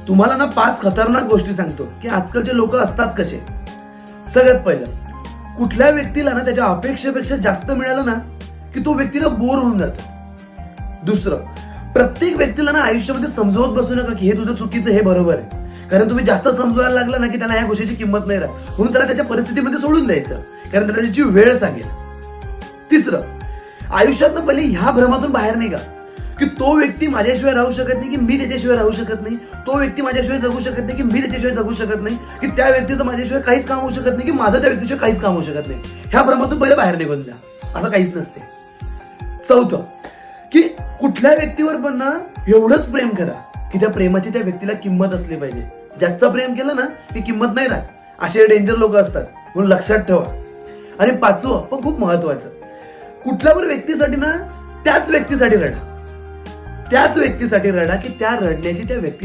तुम्हाला ना 5 खतरनाक गोष्टी सांगतो की आजकालचे लोक असतात कसे. सगळ्यात पहिलं, कुठल्या व्यक्तीला ना त्याच्या अपेक्षेपेक्षा जास्त मिळालं ना की तो व्यक्तीला बोर होऊन जातो. दुसरं, प्रत्येक व्यक्तीला ना आयुष्यामध्ये समजवत बसू नका की हे तुझं चुकीचं, हे बरोबर आहे. कारण तुम्ही जास्त समजवायला लागला ना की त्याला ह्या गोष्टीची किंमत नाही राहत, म्हणून त्याला त्याच्या परिस्थितीमध्ये सोडून द्यायचं, कारण त्याला त्याची वेळ सांगेल. तिसरं, आयुष्यातनं पहिले ह्या भ्रमातून बाहेर निघा की तो व्यक्ती माझ्याशिवाय राहू शकत नाही की मी त्याच्याशिवाय राहू शकत नाही, तो व्यक्ती माझ्याशिवाय जगू शकत नाही की मी त्याच्याशिवाय जगू शकत नाही, की त्या व्यक्तीचं माझ्याशिवाय काहीच काम होऊ शकत नाही की माझं त्या व्यक्तीशिवाय काहीच काम होऊ शकत नाही. ह्या भ्रमातून पहिले बाहेर निघून जा, असं काहीच नसते. चौथं, की कुठल्या व्यक्तीवर पण ना एवढंच प्रेम करा की त्या प्रेमाची त्या व्यक्तीला किंमत असली पाहिजे. जास्त प्रेम केलं ना की किंमत नाही राहत. असे डेंजर लोक असतात, म्हणून लक्षात ठेवा. आणि 5वं पण खूप महत्वाचं, कुठल्या पण व्यक्तीसाठी ना त्याच व्यक्तीसाठी रडा की त्या रडण्याची त्या व्यक्तीला